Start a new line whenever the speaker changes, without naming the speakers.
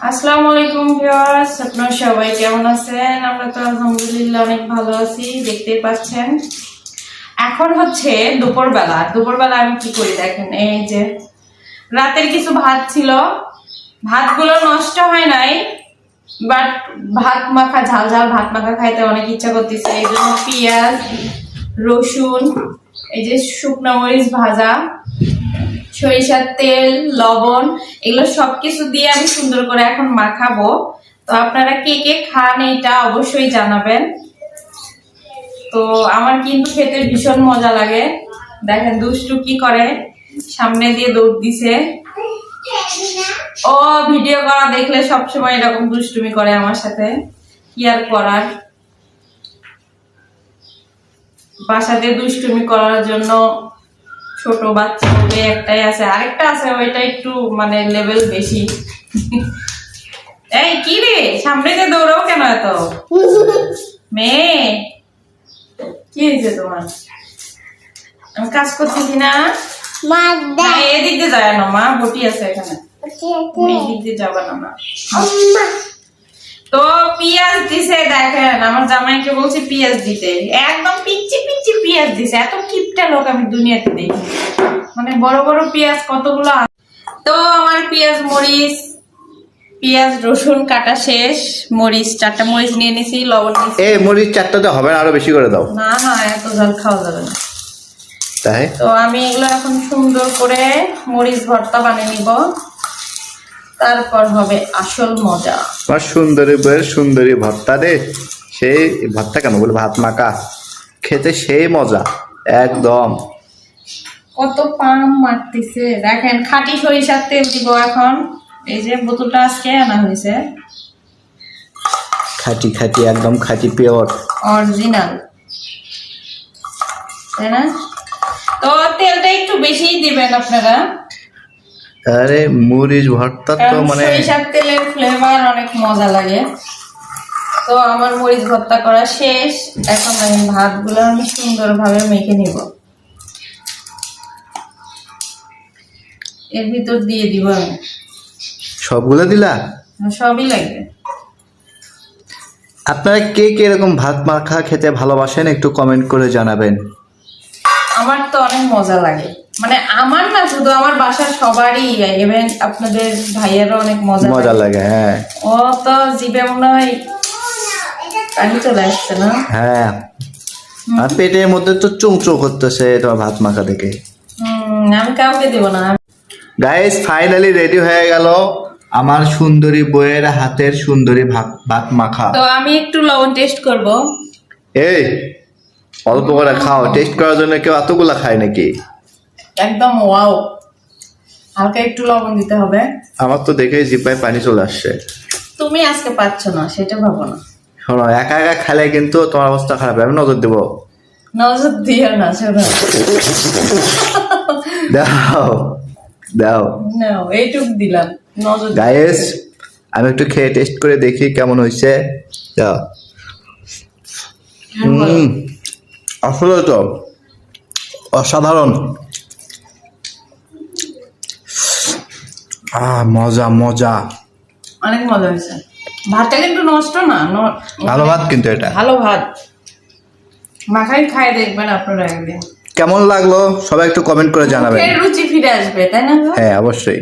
আসসালামু আলাইকুম ভিউয়ার্স, আপনারা সবাই কেমন আছেন? আমরা তো আলহামদুলিল্লাহ অনেক ভালো আছি, দেখতেই পাচ্ছেন। এখন হচ্ছে দুপুরবেলা আমি কি করি দেখেন, এই যে রাতের কিছু ভাত ছিল, ভাতগুলো নষ্ট হয় নাই, বাট ভাত মাখা ঝাল ঝাল ভাত মাখা খাইতে অনেক ইচ্ছা করতেছে। এই জন্য পেঁয়াজ, রসুন, এই যে শুকনো মরিচ ভাজা, সরিষার তেল, লবণ, এগুলো সবকিছু দিয়ে আমি সুন্দর করে এখন মাখাবো। তো আপনারা কে কে খান এটা অবশ্যই জানাবেন। তো আমার কিন্তু খেতে ভীষণ মজা লাগে। দেখেন দুষ্টু কি করে, সামনে দিয়ে দৌড় দিছে। ও ভিডিও করা দেখলে সবসময় এরকম দুষ্টুমি করে আমার সাথে, কি আর করার। বাসাতে দুষ্টুমি করার জন্য ছোট বাচ্চা বলে একটাই আছে, আরেকটা আছে ওইটা একটু মানে লেভেল বেশি। এই কি রে, সামনে যে দৌড়াও কেন এত? মেয়ে কি হয়েছে তোমার? আমি কাজ করতেছি না, এদিক দিয়ে যায় না, মা বটি আছে এখানে, এদিক দিয়ে যাবা না মা। তো পেঁয়াজ দিছে, দেখেন আমার জামাইকে বলছি পেঁয়াজ দিতে, একদম পিচ্ছি পিচ্ছি পেঁয়াজ দিছে। এত কিপটা লোক আমি দুনিয়াতে দেখি, মানে বড় বড় পেঁয়াজ কতগুলো। তো আমার পেঁয়াজ রসুন কাটা শেষ, মরিচ 4টা মরিচ নিয়ে নিছি, লবণ নিছি।
এই মরিচ 4টাতে হবে না, আরো বেশি করে দাও।
না না, এত ঝাল খাওয়া যাবে না।
তাই
তো আমি এগুলো এখন সুন্দর করে মরিচ ভর্তা বানিয়ে নিব, তারপর হবে আসল মজা।
আমার সুন্দরী বউয়ের সুন্দরী ভর্তা রে, সেই ভর্তা কেন বলে ভাত মাখা খেতে সেই মজা একদম।
কত পাম মারতেছে দেখেন। খাঁটি সরিষার তেল দিব এখন, এই যে বোতলটা আজকে আনা হয়েছে,
খাঁটি খাঁটি একদম খাঁটি পিওর
অরিজিনাল, তাই না? তো তেলটা একটু বেশিই দিবেন আপনারা,
আরে মরিচ ভর্তা তো মানে
সরিষার তেলের ফ্লেভার অনেক মজা লাগে। তো আমার মরিচ ভর্তা করা শেষ, এখন আমি ভাতগুলো আমি সুন্দরভাবে মেখে নিব, এর ভিতর দিয়ে দিব আমি।
সবগুলো দিলা?
সবই লাগবে।
আপনারা কে কে এরকম ভাত মাখা খেতে ভালোবাসেন একটু কমেন্ট করে জানাবেন।
আমার তো অনেক মজা লাগে, মানে আমার না শুধু আমার বাসার সবারই, ইভেন আপনাদের ভাইয়েরও অনেক মজা
লাগে। হ্যাঁ,
ও তো জিভে মনে হয় পানি চলে আসছে না?
হ্যাঁ, আর পেটের মধ্যে তো চুংচু করতেছে তোমার ভাত মাখা দেখে।
আমি কাউকে দিব না।
গাইস ফাইনালি রেডি হয়ে গেল আমার সুন্দরী বউয়ের হাতের সুন্দরী ভাত মাখা।
তো আমি একটু লবণ টেস্ট করব।
এই অল্প করে খাও, টেস্ট করার জন্য কেউ এতগুলা খায় নাকি?
একদম ওয়াও, হালকা একটু লবণ দিতে হবে।
আমার তো দেখেই জিহ্বায় পানি চলে আসছে।
তুমি আজকে পাচ্ছ না সেটা ভাবো না।
শোনো, একা একা খেলে কিন্তু তোমার অবস্থা খারাপ, আমি নজর দেবো।
নজর দিও না, শোনো।
দাও দাও,
নাও এইটুক দিলাম, নজর দিও না।
গাইস আমি একটু খেয়ে টেস্ট করে দেখি কেমন হয়েছে। দাও। আসলে তো অসাধারণ। মজা মজা,
অনেক মজা হয়েছে। ভাতটা কিন্তু নষ্ট না,
ভালো ভাত কিন্তু এটা।
ভালো ভাত, মাখাই খাই দেখবেন আপনারা একদিন।
কেমন লাগলো সবাই একটু কমেন্ট করে জানাবেন।
রুচি ফিরে আসবে, তাই না?
হ্যাঁ অবশ্যই।